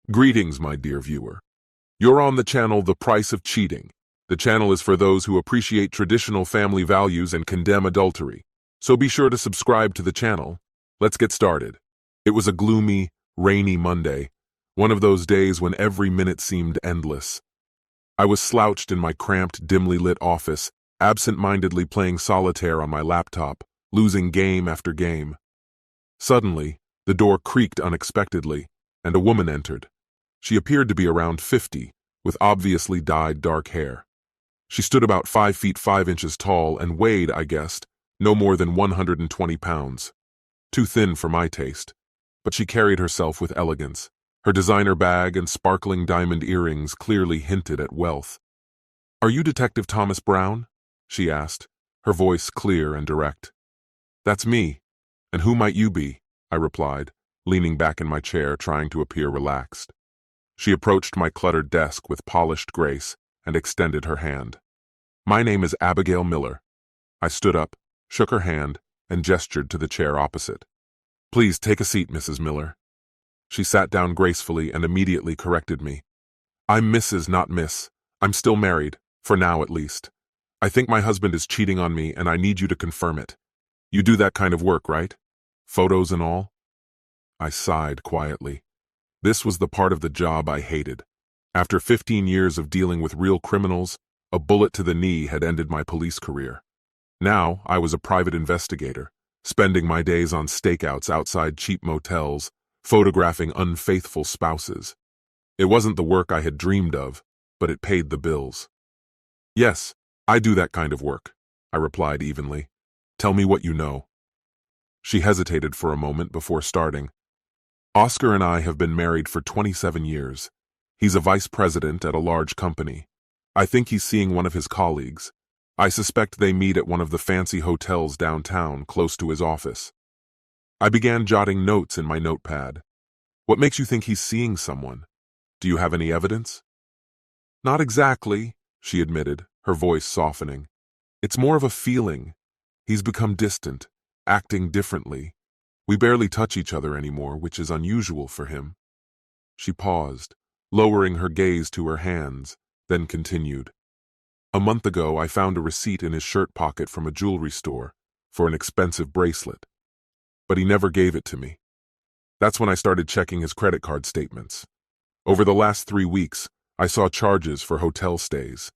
Greetings, my dear viewer. You're on the channel The Price of Cheating. The channel is for those who appreciate traditional family values and condemn adultery. So be sure to subscribe to the channel. Let's get started. It was a gloomy, rainy Monday, one of those days when every minute seemed endless. I was slouched in my cramped, dimly lit office, absent-mindedly playing solitaire on my laptop, losing game after game. Suddenly, the door creaked unexpectedly, and a woman entered. She appeared to be around 50, with obviously dyed dark hair. She stood about 5 feet 5 inches tall and weighed, I guessed, no more than 120 pounds. Too thin for my taste, but she carried herself with elegance. Her designer bag and sparkling diamond earrings clearly hinted at wealth. "Are you Detective Thomas Brown?" she asked, her voice clear and direct. "That's me. And who might you be?" I replied, leaning back in my chair, trying to appear relaxed. She approached my cluttered desk with polished grace and extended her hand. "My name is Abigail Miller." I stood up, shook her hand, and gestured to the chair opposite. "Please take a seat, Mrs. Miller." She sat down gracefully and immediately corrected me. "I'm Mrs., not Miss. I'm still married, for now at least. I think my husband is cheating on me and I need you to confirm it. You do that kind of work, right? Photos and all?" I sighed quietly. This was the part of the job I hated. After 15 years of dealing with real criminals, a bullet to the knee had ended my police career. Now I was a private investigator, spending my days on stakeouts outside cheap motels, photographing unfaithful spouses. It wasn't the work I had dreamed of, but it paid the bills. "Yes, I do that kind of work," I replied evenly. "Tell me what you know." She hesitated for a moment before starting. "Oscar and I have been married for 27 years. He's a vice president at a large company. I think he's seeing one of his colleagues. I suspect they meet at one of the fancy hotels downtown, close to his office." I began jotting notes in my notepad. "What makes you think he's seeing someone? Do you have any evidence?" "Not exactly," she admitted, her voice softening. "It's more of a feeling. He's become distant, acting differently. We barely touch each other anymore, which is unusual for him." She paused, lowering her gaze to her hands, then continued. "A month ago, I found a receipt in his shirt pocket from a jewelry store for an expensive bracelet, but he never gave it to me. That's when I started checking his credit card statements. Over the last 3 weeks, I saw charges for hotel stays.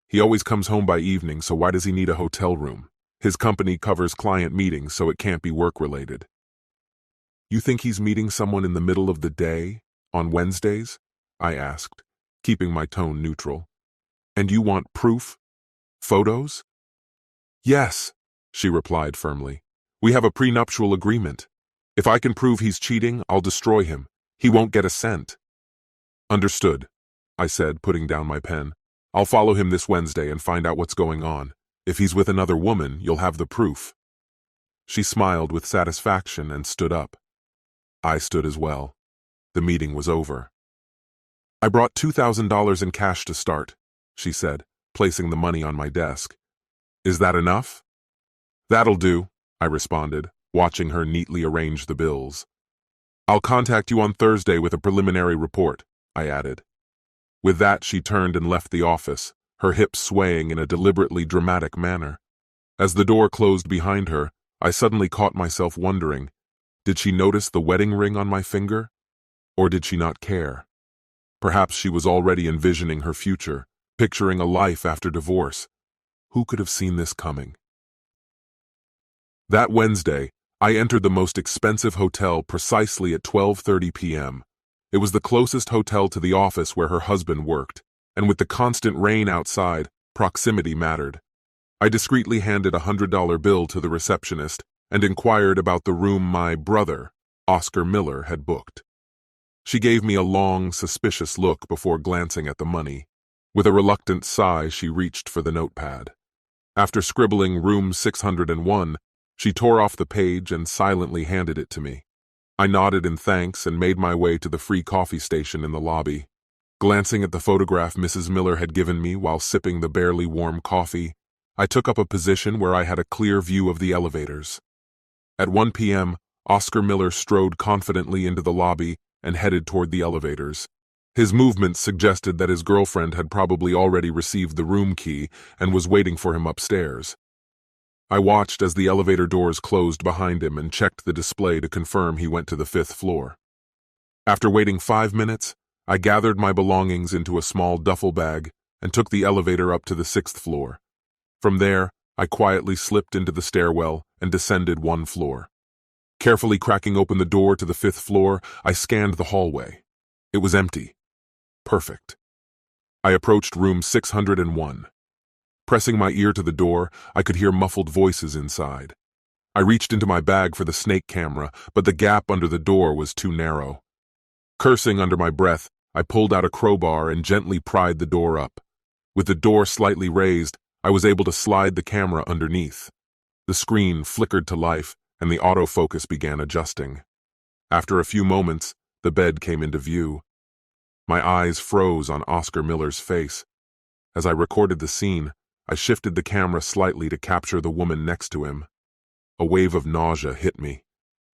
He always comes home by evening, so why does he need a hotel room? His company covers client meetings, so it can't be work-related." "You think he's meeting someone in the middle of the day, on Wednesdays?" I asked, keeping my tone neutral. "And you want proof? Photos?" "Yes," she replied firmly. "We have a prenuptial agreement. If I can prove he's cheating, I'll destroy him. He won't get a cent." "Understood," I said, putting down my pen. "I'll follow him this Wednesday and find out what's going on. If he's with another woman, you'll have the proof." She smiled with satisfaction and stood up. I stood as well. The meeting was over. "I brought $2,000 in cash to start," she said, placing the money on my desk. "Is that enough?" "That'll do," I responded, watching her neatly arrange the bills. "I'll contact you on Thursday with a preliminary report," I added. With that, she turned and left the office, her hips swaying in a deliberately dramatic manner. As the door closed behind her, I suddenly caught myself wondering, did she notice the wedding ring on my finger? Or did she not care? Perhaps she was already envisioning her future, picturing a life after divorce. Who could have seen this coming? That Wednesday, I entered the most expensive hotel precisely at 12:30 p.m. It was the closest hotel to the office where her husband worked, and with the constant rain outside, proximity mattered. I discreetly handed a $100 bill to the receptionist and inquired about the room my brother, Oscar Miller, had booked. She gave me a long, suspicious look before glancing at the money. With a reluctant sigh, she reached for the notepad. After scribbling room 601, she tore off the page and silently handed it to me. I nodded in thanks and made my way to the free coffee station in the lobby. Glancing at the photograph Mrs. Miller had given me while sipping the barely warm coffee, I took up a position where I had a clear view of the elevators. At 1 p.m., Oscar Miller strode confidently into the lobby and headed toward the elevators, His movements suggested that his girlfriend had probably already received the room key and was waiting for him upstairs. I watched as the elevator doors closed behind him and checked the display to confirm he went to the 5th floor. After waiting 5 minutes, I gathered my belongings into a small duffel bag and took the elevator up to the 6th floor. From there, I quietly slipped into the stairwell and descended 1 floor. Carefully cracking open the door to the 5th floor, I scanned the hallway. It was empty. Perfect. I approached room 601. Pressing my ear to the door, I could hear muffled voices inside. I reached into my bag for the snake camera, but the gap under the door was too narrow. Cursing under my breath, I pulled out a crowbar and gently pried the door up. With the door slightly raised, I was able to slide the camera underneath. The screen flickered to life, and the autofocus began adjusting. After a few moments, the bed came into view. My eyes froze on Oscar Miller's face. As I recorded the scene, I shifted the camera slightly to capture the woman next to him. A wave of nausea hit me.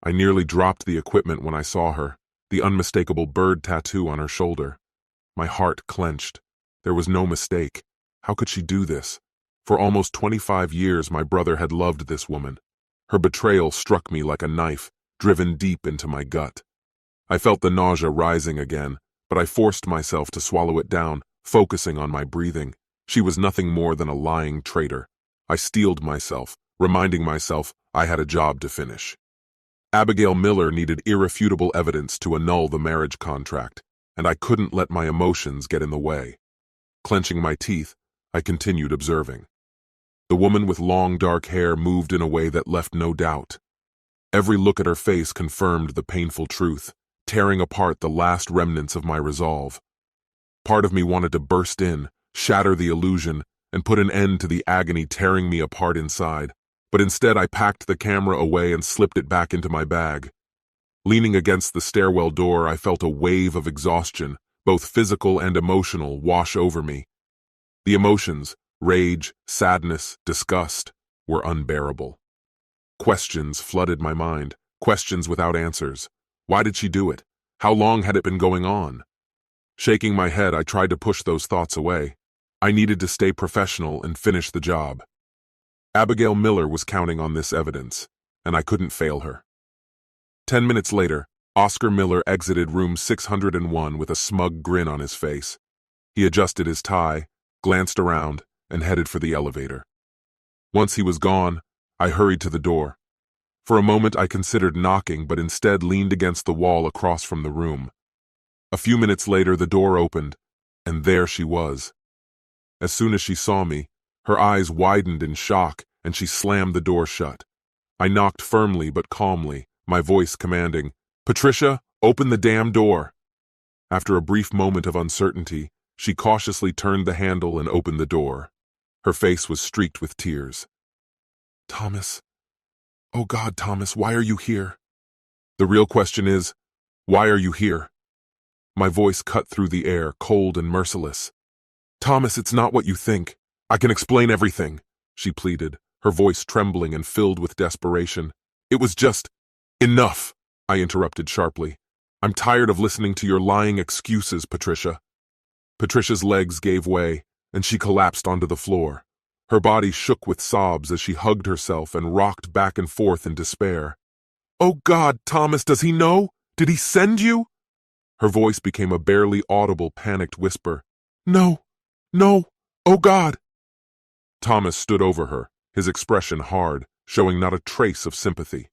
I nearly dropped the equipment when I saw her, the unmistakable bird tattoo on her shoulder. My heart clenched. There was no mistake. How could she do this? For almost 25 years, my brother had loved this woman. Her betrayal struck me like a knife, driven deep into my gut. I felt the nausea rising again, but I forced myself to swallow it down, focusing on my breathing. She was nothing more than a lying traitor. I steeled myself, reminding myself I had a job to finish. Abigail Miller needed irrefutable evidence to annul the marriage contract, and I couldn't let my emotions get in the way. Clenching my teeth, I continued observing. The woman with long dark hair moved in a way that left no doubt. Every look at her face confirmed the painful truth, tearing apart the last remnants of my resolve. Part of me wanted to burst in, shatter the illusion, and put an end to the agony tearing me apart inside, but instead I packed the camera away and slipped it back into my bag. Leaning against the stairwell door, I felt a wave of exhaustion, both physical and emotional, wash over me. The emotions, rage, sadness, disgust, were unbearable. Questions flooded my mind, questions without answers. Why did she do it? How long had it been going on? Shaking my head, I tried to push those thoughts away. I needed to stay professional and finish the job. Abigail Miller was counting on this evidence, and I couldn't fail her. 10 minutes later, Oscar Miller exited room 601 with a smug grin on his face. He adjusted his tie, glanced around, and headed for the elevator. Once he was gone, I hurried to the door. For a moment I considered knocking, but instead leaned against the wall across from the room. A few minutes later, the door opened, and there she was. As soon as she saw me, her eyes widened in shock, and she slammed the door shut. I knocked firmly but calmly, my voice commanding, "Patricia, open the damn door!" After a brief moment of uncertainty, she cautiously turned the handle and opened the door. Her face was streaked with tears. "Thomas. Oh God, Thomas, why are you here?" "The real question is, why are you here?" My voice cut through the air, cold and merciless. "Thomas, it's not what you think. I can explain everything," she pleaded, her voice trembling and filled with desperation. "It was just enough," I interrupted sharply. "I'm tired of listening to your lying excuses, Patricia." Patricia's legs gave way, and she collapsed onto the floor. Her body shook with sobs as she hugged herself and rocked back and forth in despair. "Oh God, Thomas, does he know? Did he send you?" Her voice became a barely audible, panicked whisper. "No, no, oh God." Thomas stood over her, his expression hard, showing not a trace of sympathy.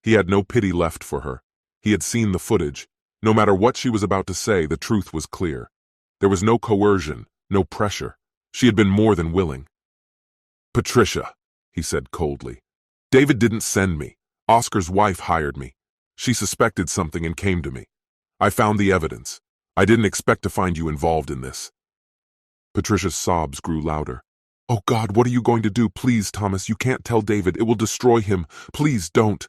He had no pity left for her. He had seen the footage. No matter what she was about to say, the truth was clear. There was no coercion, no pressure. She had been more than willing. "Patricia," he said coldly, "David didn't send me. Oscar's wife hired me. She suspected something and came to me. I found the evidence. I didn't expect to find you involved in this." Patricia's sobs grew louder. "Oh God, what are you going to do? Please, Thomas, you can't tell David. It will destroy him. Please don't."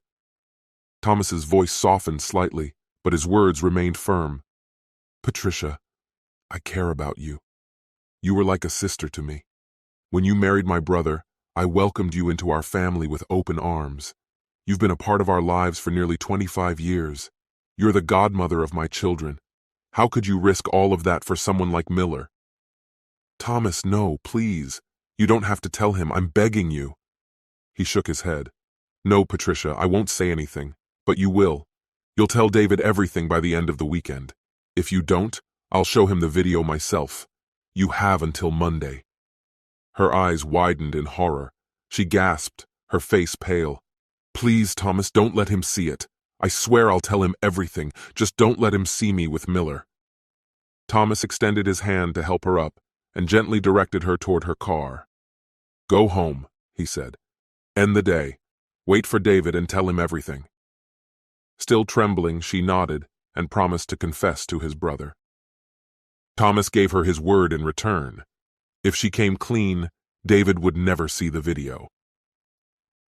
Thomas's voice softened slightly, but his words remained firm. "Patricia, I care about you. You were like a sister to me. When you married my brother, I welcomed you into our family with open arms. You've been a part of our lives for nearly 25 years. You're the godmother of my children. How could you risk all of that for someone like Miller? Thomas, no, please. You don't have to tell him. I'm begging you. He shook his head. No, Patricia, I won't say anything. But you will. You'll tell David everything by the end of the weekend. If you don't, I'll show him the video myself. You have until Monday. Her eyes widened in horror. She gasped, her face pale. Please, Thomas, don't let him see it. I swear I'll tell him everything. Just don't let him see me with Miller. Thomas extended his hand to help her up and gently directed her toward her car. Go home, he said. End the day. Wait for David and tell him everything. Still trembling, she nodded and promised to confess to his brother. Thomas gave her his word in return. If she came clean, David would never see the video.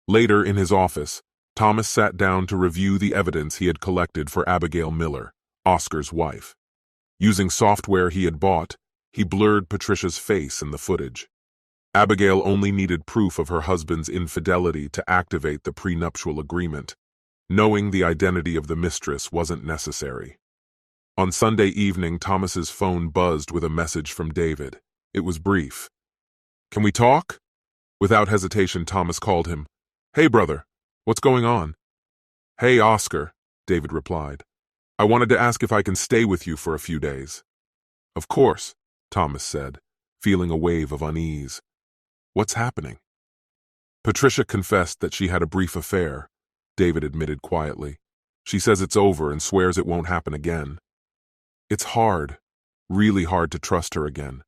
Later in his office, Thomas sat down to review the evidence he had collected for Abigail Miller, Oscar's wife. Using software he had bought, he blurred Patricia's face in the footage. Abigail only needed proof of her husband's infidelity to activate the prenuptial agreement. Knowing the identity of the mistress wasn't necessary. On Sunday evening, Thomas's phone buzzed with a message from David. It was brief. Can we talk? Without hesitation, Thomas called him. Hey, brother, what's going on? Hey, Oscar, David replied. I wanted to ask if I can stay with you for a few days. Of course, Thomas said, feeling a wave of unease. What's happening? Patricia confessed that she had a brief affair, David admitted quietly. She says it's over and swears it won't happen again. It's hard, really hard to trust her again.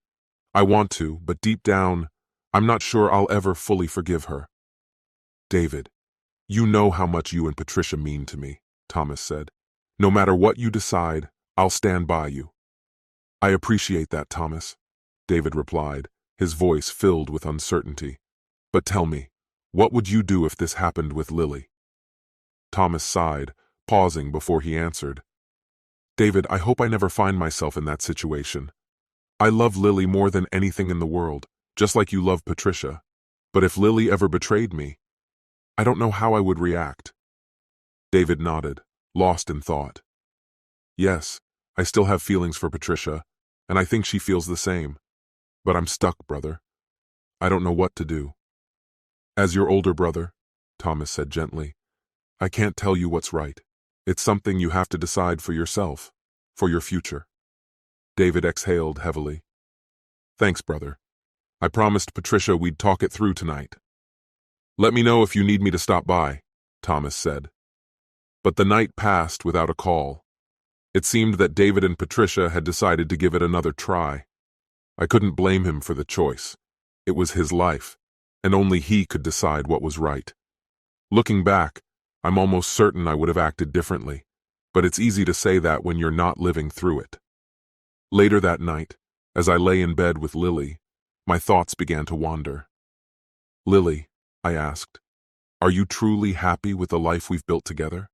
I want to, but deep down, I'm not sure I'll ever fully forgive her. David, you know how much you and Patricia mean to me, Thomas said. No matter what you decide, I'll stand by you. I appreciate that, Thomas, David replied, his voice filled with uncertainty. But tell me, what would you do if this happened with Lily? Thomas sighed, pausing before he answered. David, I hope I never find myself in that situation. I love Lily more than anything in the world, just like you love Patricia. But if Lily ever betrayed me, I don't know how I would react. David nodded, lost in thought. Yes, I still have feelings for Patricia, and I think she feels the same. But I'm stuck, brother. I don't know what to do. As your older brother, Thomas said gently, I can't tell you what's right. It's something you have to decide for yourself, for your future. David exhaled heavily. Thanks, brother. I promised Patricia we'd talk it through tonight. Let me know if you need me to stop by, Thomas said. But the night passed without a call. It seemed that David and Patricia had decided to give it another try. I couldn't blame him for the choice. It was his life, and only he could decide what was right. Looking back, I'm almost certain I would have acted differently, but it's easy to say that when you're not living through it. Later that night, as I lay in bed with Lily, my thoughts began to wander. Lily, I asked, are you truly happy with the life we've built together?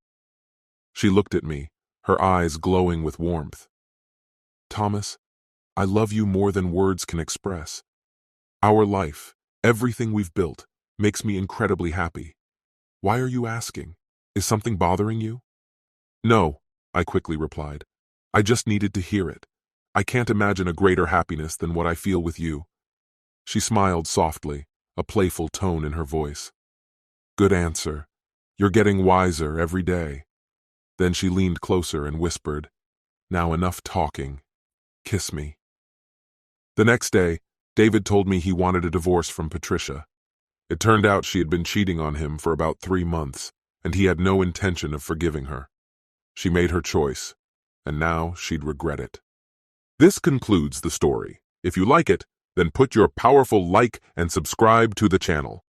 She looked at me, her eyes glowing with warmth. Thomas, I love you more than words can express. Our life, everything we've built, makes me incredibly happy. Why are you asking? Is something bothering you? No, I quickly replied. I just needed to hear it. I can't imagine a greater happiness than what I feel with you. She smiled softly, a playful tone in her voice. Good answer. You're getting wiser every day. Then she leaned closer and whispered, Now enough talking. Kiss me. The next day, David told me he wanted a divorce from Patricia. It turned out she had been cheating on him for about 3 months, and he had no intention of forgiving her. She made her choice, and now she'd regret it. This concludes the story. If you like it, then put your powerful like and subscribe to the channel.